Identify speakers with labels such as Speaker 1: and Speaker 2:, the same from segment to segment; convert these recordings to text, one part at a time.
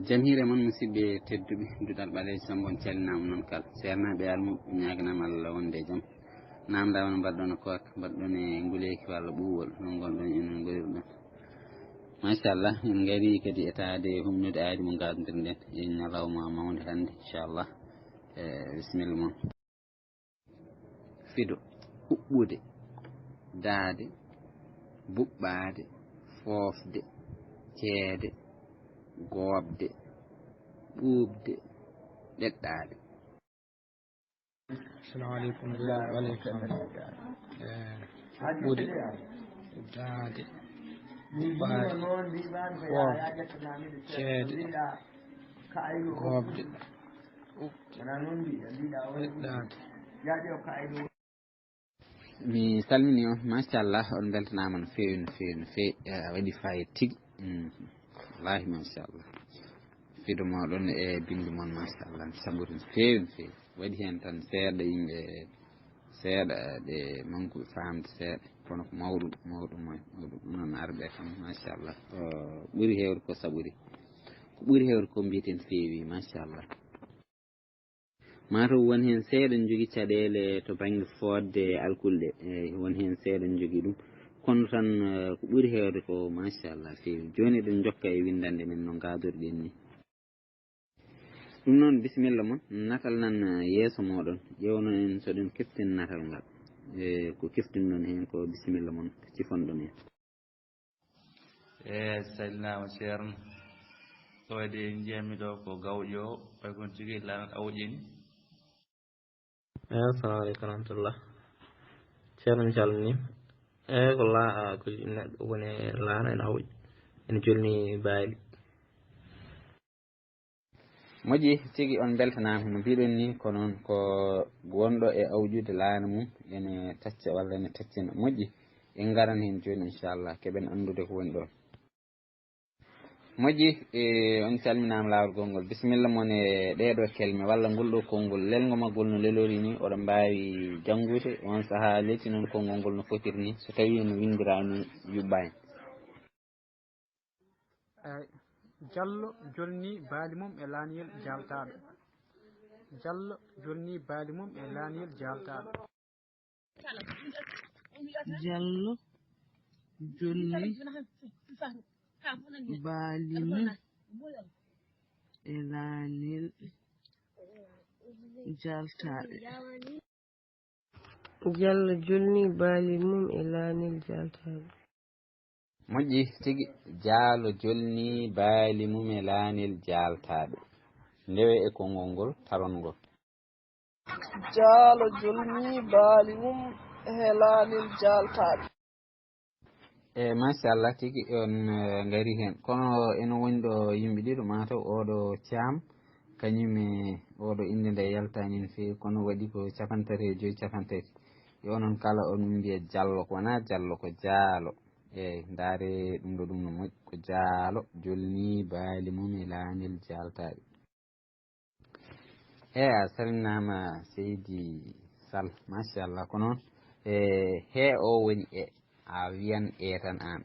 Speaker 1: jamhire mon musidɓe tedduɓe duɗal ɓaleji sambon callinama noon kala sernaɓe almu ñaganama Allah wonde jaam namda won mbaɗɗon ko mbaɗɗon e nguleyki walla ɓuwol non gonɗon enen goriɗon machallah en gari kadi etade humnude aadi mo gadodiren e ñalawma mawde hande inchallah bisimilla moon fido huɓɓude daade buɓɓade foofde ceede goobde ɓuuɓde ɗeɗɗaade.
Speaker 2: Assalamu alaikum waleykum huɓɓude daade buɓɓade foofde ceede goobde ɗeɗɗaade.
Speaker 1: mi salmini on machallah on beltanama no fewi no fewi no fewi waɗi fayida tigui wallahi machallah fido moɗon e bindi moon machallah saɓuri no fewi no fewi waɗi hen tan seeɗa yimɓe seeɗa ɗe manque famde seeɗa kono ko mawɗum mawɗum noon arɓe tan machallah ɓuuri hewde ko saɓuri ko ɓuuri hewde ko mbiyeten fewi machallah mataw won hen seeɗa jogui caɗele to banggue fodde alkulɗe eyyi won hen seeɗa jogui ɗum kono tan ko ɓuuri hewde ko machallah fewi joni eɗen jokka e windande men no gadoriɗen ni ɗum noon bisimilla moon natal nan yeeso moɗon ƴewno en soɗen keftin natal ngal ko keftinɗon hen ko bisimilla moon cifonɗon hen
Speaker 3: sallinama ceerno tawde jiyami ɗo ko gawƴo ɓay kon jogui lanat awƴeni
Speaker 2: assalamu aleykum warahmatullah ceerno mi calminima eyyi ko ko neɗɗo woni laana ene awƴi ene jolni baali
Speaker 1: moƴƴi tigui on beltanama no mbiɗon ni ko noon ko wonɗo e awjude laana mum ene tacca walla ene taccina moƴƴi en garan hen joni inchallah keɓen andude ko woni ɗon moƴƴi on calminama lawol gongol bisimilla moon e ɗeɗo kelme walla ngol ɗo konngol lelgo maggol no lelori ni oɗon mbawi janngude on saaha letti noon konngol ngol no fotiri ni so tawi no windirani yuɓɓani
Speaker 4: Diallo jolni baali mum e laaniyel jaltaɗo Diallo jolni baali mum e laaniyel jaltaɗo
Speaker 5: Diallo jolni baali mum e laaniyel jaltaɗo Diallo jolni baali mum e laaniyel jaltaɗo
Speaker 1: moƴƴi tigui jaalo jolni baali mum e laanel jaltaɗo ndewe e konngol ngol tarongol
Speaker 5: Diallo jolni baali mum e laanel jaltaɗo
Speaker 1: machallah tigui on gari hen kono ene woni ɗo yimɓe ɗiɗo mataw oɗo Thiam kañume oɗo inde nde yaltani no fewi kono waɗi ko 53 53 yo noon kala on mbiya Diallo ko wona Diallo ko jaalo eyyi ndaare ɗum ɗo ɗum no moƴƴi ko jaalo jolni baali mum e laanel jaltaɗo a salminama seydi Sall machallah ko noon he o woni a wiyan tan an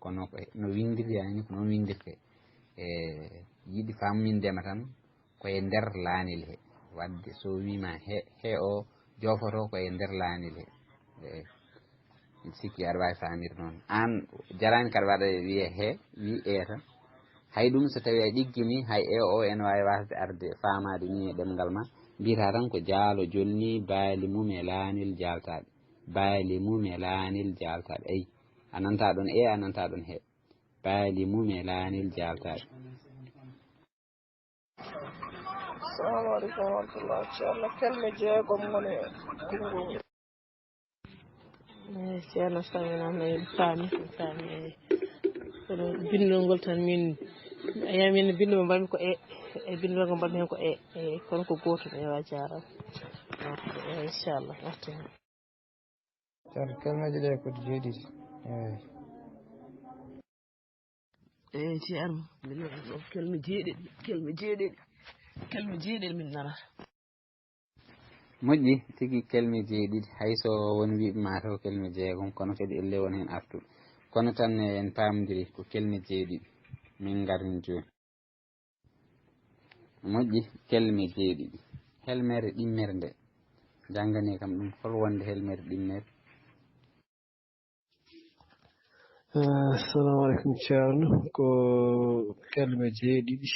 Speaker 1: kono no windiri yani ko noon windirte yiiɗi fammindema tan koye nder laanel he wadde so wima he o jofoto koye nder laanel he sikki aɗa wawi famir noon an jarani kaɗa waɗa wiye wi tan hay ɗum so tawi a ɗiggini hay o ene wawi wasde arde famade ni e ɗemgal ma mbiyata tan ko jaalo jolni baali mum e laanel jaltaɗo baali mum e laanel jaltaɗo ayi a nanta ɗon a nanta ɗon he baali mum e laanel jaltaɗo
Speaker 5: assalamu aleykum warahmatullah ceerno kelme jeegom woni konngol ceerno salminama en faami eyyi kono bindol ngol tan min ayamin bindol mbaɗmi ko e bindol ngol mbaɗmi hen ko eyyi kono ko gotum ewa jarama inchallah arti hen
Speaker 2: ceerno kelmeje ɗe kodi jeeɗiɗi
Speaker 5: eyyi ceerno min kelme jeeɗiɗi min narata
Speaker 1: moƴƴi tigui kelme jeeɗiɗi hayso woni wiɓe mataw kelme jeegom kono kadi elle won hen artude kono tan en pamdiri ko kelme jeeɗiɗi min garin joni moƴƴi kelme jeeɗiɗi helmere ɗimmere nde janngane kam ɗum hol wonde helmere ɗimmere.
Speaker 6: assalamu aleykum ceerno ko kelme jeeɗiɗi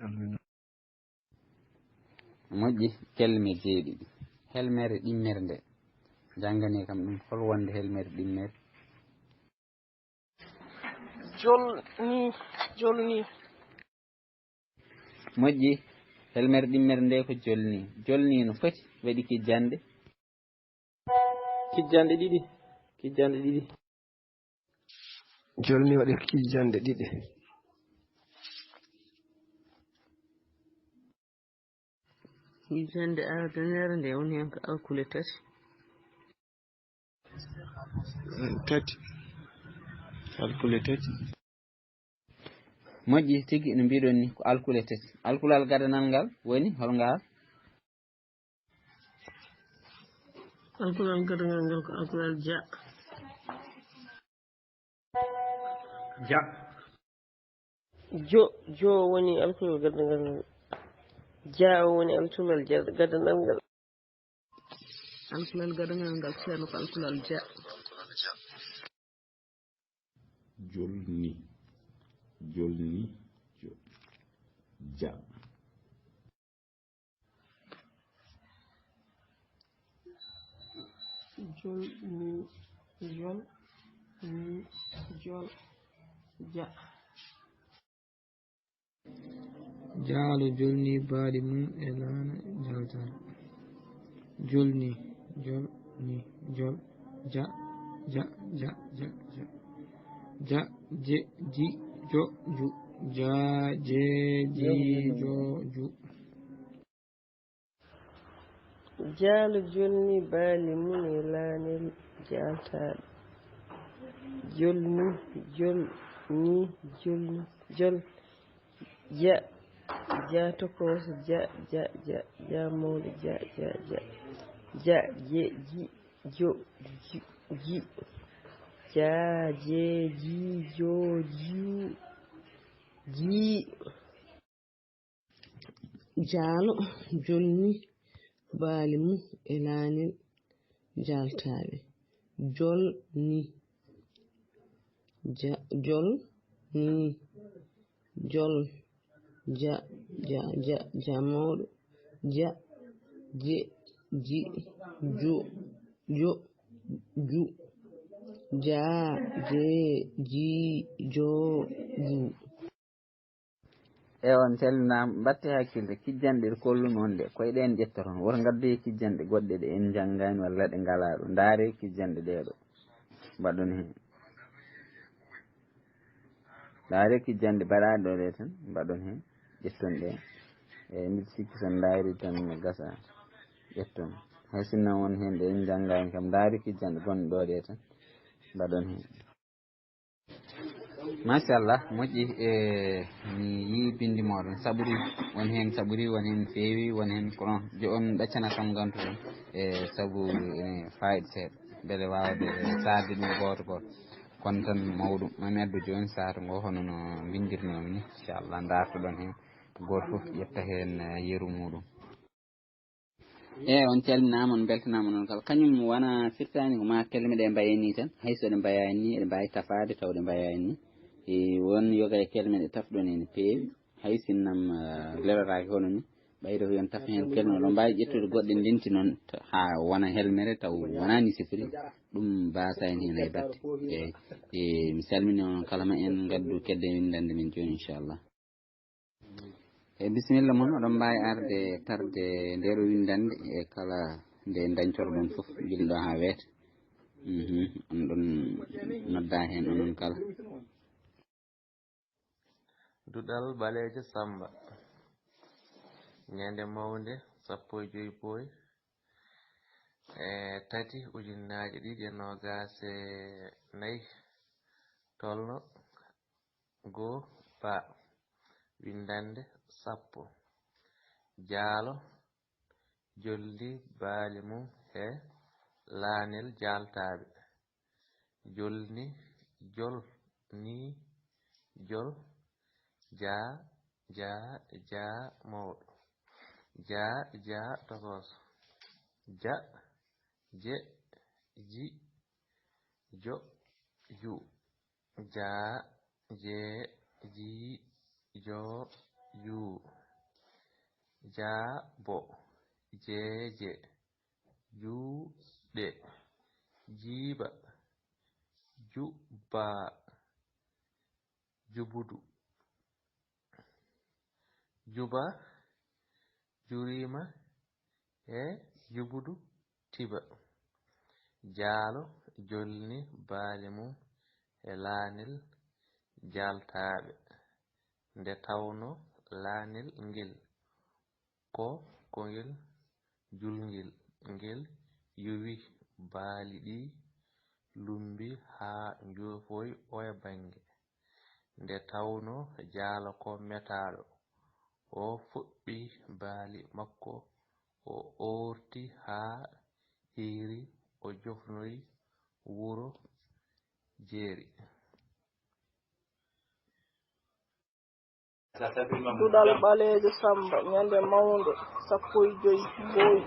Speaker 6: calmina
Speaker 1: moƴƴi kelme jeeɗiɗi helmere ɗimmere nde janngane kam ɗum hol wonde helmere ɗimmere.
Speaker 5: jolni
Speaker 1: moƴƴi helmere ɗimmere nde ko jolni no foti waɗi kijjande
Speaker 2: ɗiɗi
Speaker 6: jolni waɗi kijjande ɗiɗi
Speaker 5: kijjande ardonere nde woni hen ko alkule tati
Speaker 1: moƴƴi tigi no mbiɗon ni ko alkule tati. Alkulal gadanal ngal woni holngal?
Speaker 5: alkulal gadanal ngal ko alkulal jo woni alkulal gadanal ngal ja o woni alkulal gadanal ngal ceerno ko alkulal ja
Speaker 7: jolni ja
Speaker 2: jaalo jolni baali mum e laana jaltare jolni jol ni jol ja je ji jo ju ja je ji jo ju
Speaker 5: jaalo jolni baali mum e laanel jaltare jolni jol ja tokoso ja mawɗo ja je ji jo ji ja je ji jo ju ji jaalo jolni baali mum e laanel jaltare jolni jol ni jol ja mawɗo ja je ji jo ju ja je ji jo ju.
Speaker 1: On calminama mbatte hakkille kijjanɗe ɗe kollunoon nde koye ɗen ƴettoton woto gaddoye kijjanɗe goɗɗe ɗe en janggani walla ɗe ngala ɗo ndaare kijjanɗe ɗeɗo mbaɗon hen ndaare kijjanɗe mbaɗaɗe ɗo ɗe tan mbaɗon hen ƴetton ɗe e mbiɗa sikki son daari tan no gasa ƴetton hay sinno won hen ɗe en janggani kam ndaari kijjanɗe gonɗe ɗo ɗe tan mbaɗon hen. machallah moƴƴi mi yi bindi moɗon saɓori won hen saɓori won hen feewi won hen kono jo on ɗaccana kam gantuɗon saabu ene fayida seeɗa beele wawde sadde ɗum goto kono tan mawɗum mami addu joni saaha ngo hono no bindirnomi ni inchallah dartoɗon hen goto foof ƴetta hen yeeru muɗum. On calminama on beltanama noon kala kañum wona firtani ko ma kelme ɗe mbayani tan hayso ɗe mbayani ni eɗe mbawi tafade taw ɗe mbayani ni won yoga e kelme ɗe tafɗon ene peewi hay sinnam lelotake hono ni ɓayde ko yon tafa hen kelme ɗo mbawi ƴettude goɗɗe ndenti noon ha wona helmere taw wonani sifiri ɗum basani hen hay batte mi salmini on kala ma en gaddu kedde windande men joni inchallah. Bisimilla moon oɗon mbawi arde tarde nder windande e kala nde dañtorɗon foof gilɗo ha weeta on ɗon nodda hen onon kala.
Speaker 3: Duɗal Baleejo Samba ñande mawde 15 tati ujunnaje 2024 tolno goo ba windande 10 jaalo jolli baali mum he laanel jaltaɓe jolni jol ni jol ja
Speaker 2: ja ja mawɗo ja ja tokoso ja je ji jo ju ja je ji jo ju ja bo jeje juɗe jiba jubba jubudu juba jurima e jubudu tiba jaalo jolni baali mum e laanel jaltaaɓe nde tawno laanel ngel ko ngel julngel ngel yowi baali ɗi lumbi haa njoofoy oya bange nde tawno jaalo ko metaaɗo o fuɗɗi baali makko o oorti haa hiiri o jofnoyi wuro jeeri
Speaker 8: Duɗal ɓaleejo Samba ñande mawnde 15 Mboyi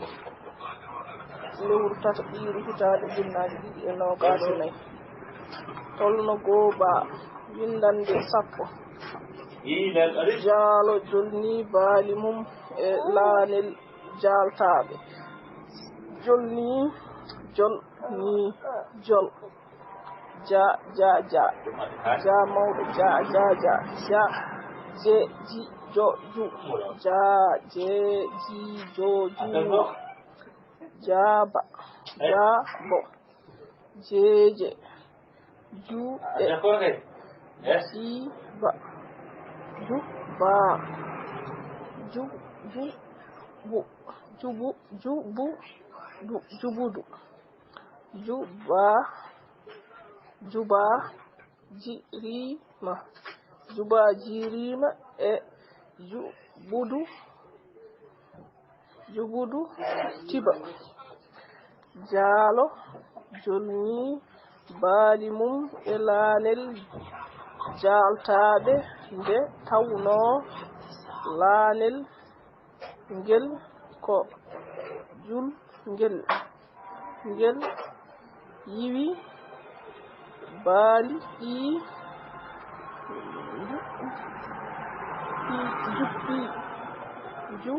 Speaker 8: lewru tata ɓiiru hitaande ujunnaaje 2024 tolno gooba windande 10 jaalo jolni baali mum e laanel jaltaaɓe jolni jol ni jol ja ja ja ja mawɗo ja ja ja ja je ji jo ju ja je ji jo ju jaba ja bo jeje ju ji ba ju ba ju ju bu jubu jubu du jubudu juba juba jirima juba jirima e jubudu tiba jaalo jolni baali mum e laanel jaltaaɓe nde tawno laanel ngel ko jul ngel yiwi baali ɗi juppi ju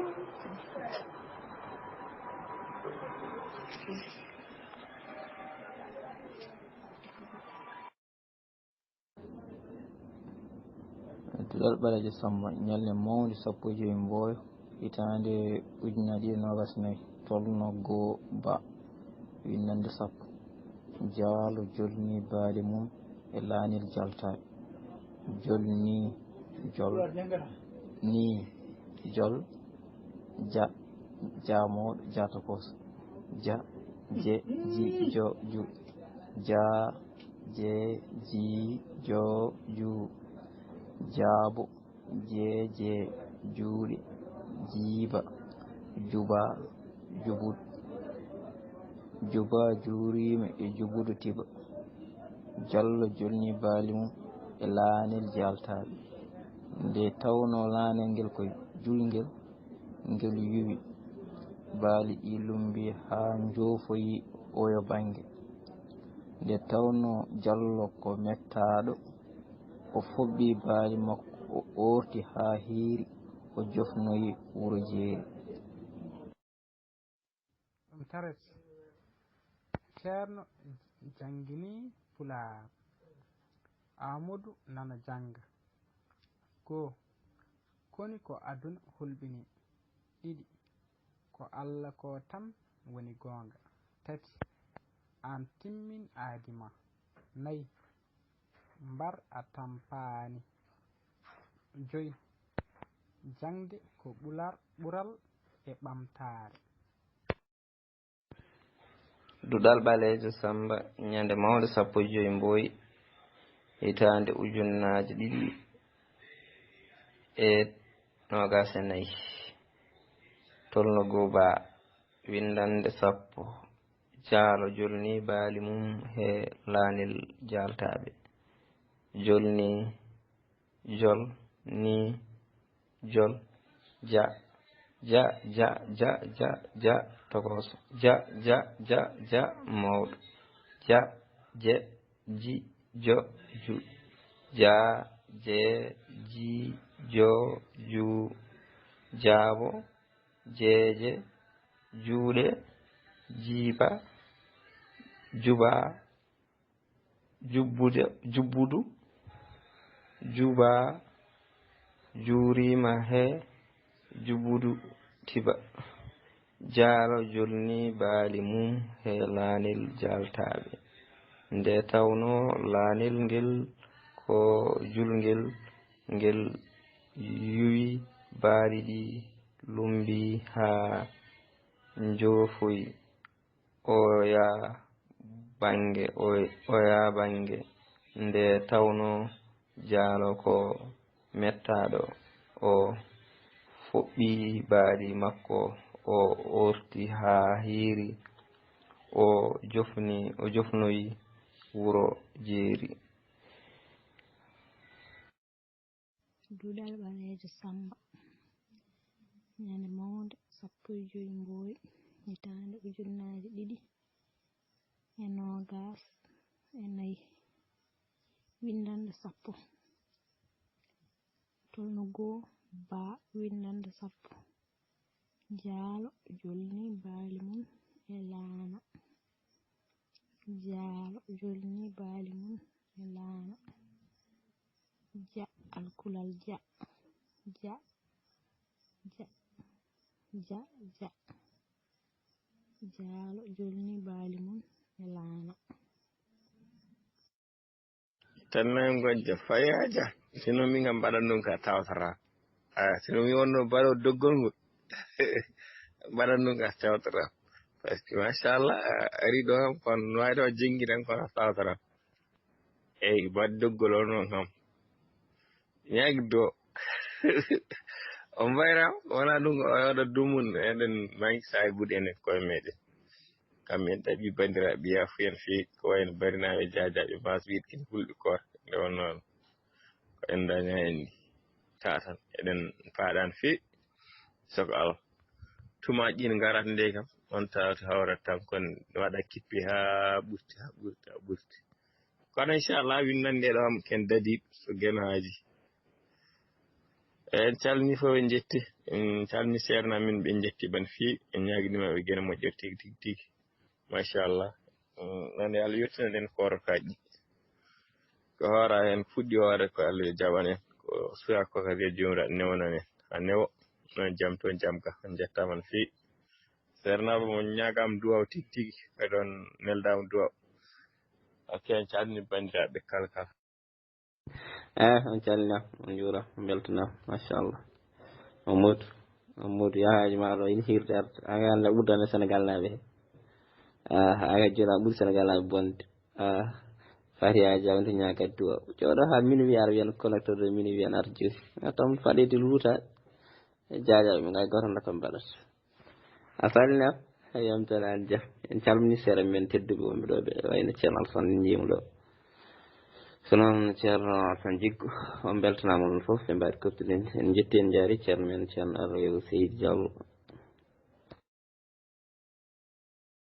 Speaker 2: Duɗal ɓaleejo Samba ñalnde mawnde 15 Mboyo hitaande 2024 tolno goo ba windande 10 jaalo jolni baali mum e laanel jaltaaɓe jolni jol ni jol ja jamawɗo jatakoso ja je ji jo ju ja je ji jo ju jaabo jeje juuɗe jiiba juba jubud juba juurima e jubudu tiba jallo jolni baali mum e laanel jaltaaɓe nde tawno laanel ngel ko julngel ngel yuwi baali ɗi lumbi haa njoofoyi oyo bange nde tawno jallo ko mettaaɗo o foɓɓi baali makko o oorti haa hiiri o jofnoyi wuro jeeri
Speaker 4: ɗum taret ceerno jangini pulaar amadou nana janga goo koni ko aduna hulɓini ɗiɗi ko allah ko tan woni goonga tati an timmin aadima nayi mbar a tampaani joyi jangde ko ɓural e ɓamtaare
Speaker 2: Duɗal ɓaleejo Samba ñande mawnde 15 Mboyi hitaande ujunnaaje 2024 tolno goo ba windande 10 jaalo jolni baali mum he laanel jaltaaɓe jolni jol ni jol ja ja ja ja ja ja tokoso ja ja ja ja mawɗo ja je ji jo ju ja je ji jo ju jaabo jeje juuɗe jiiba juba jubbudu juba juurima he jubbudu tiba jaalo jolni baali mum he laanel jaltaɓe nde tawno laanel ngel ko julngel ngel yuwi baali ɗi lumbi ha njoofoyi oya bange nde tawno jaalo ko mettaɗo o fuɗɗi baali makko o orti ha hiiri o jofnoyi wuro jeeri.
Speaker 9: Duɗal ɓaleejo Samba ñande mawnde 15 Mboyi hitande ujunnaje 2024 windande 10 tolno goo ba windande 10 jaalo jolni baali mum e laana jaalo jolni baali mum e laana ja alkulal ja ja ja ja ja jaalo jolni baali mum e laana
Speaker 10: tannan gojja fayaja sino min kam mbaɗan ɗum ka tawtara sino mi wonno mbaɗo doggol ngol mbaɗan ɗum ka tawtara par ce que machallah ari ɗo kam kon wawi ɗo jengi tan kono tawtara eyyi mbaɗ doggol o noon kam ñaagi do on mbayram wona ɗum o waɗa dumun eɗen mangi sahibude enen koye meɗen kamɓen ɗaɓi bandiraɓe yafuyen fewi ko wayno barinaɓe jajaɓe mbas wiide kene hulɓe koota nde wonnoon ko en daña en ni tatan eɗen paaɗan fewi soko Allah tumaji ɗi garata nde kam on tawata hawrat tan kon waɗa kippi ha ɓurti kono inchallah windande nde ɗo kam ken dadi so guenaji en calmini fof en jetti en calmini seerna min ɓe jetti ban fewi en ñaguinimaɓe guene moƴƴere tigui tigui machallah nane Allah yettina den korokaji ko hoora hen fuɗɗi hoore ko Allah jaɓan en ko suya ko kadi jomiraɗo newnan en ha newo non jaam toon jaam ka on jettama no fewi seernaba mo ñagama duwaw tigui tigui kadi on neldama duwaw ok en calmini bandiraɓe kala kala
Speaker 2: on calminama on juura on beltanama machallah Mamadou yahaji maɗo ina hirde arde aga anda ɓurdane Sénégal naaɓe aga jona ɓuuri Sénégal naaɓe bonde fatiyaji awde ñagade duwa jooɗo ha minuit ara wiyan connecteur de minuit wiyan ar joni tam faɗede luutade jajaɓe ɓe gay goto nakam mbaɗata a salminama yamtani an jaam en calmini seeɗa men tedduɓe wonɓe ɗo ɓe wayno ceerno Alassane en jiima ɗo so noon ceerno Alassane Djiggo on beltanama on foof ɓe mbaɗi koptude en jetti en jaari ceerno men ceerno Aroyo Seydou Diallo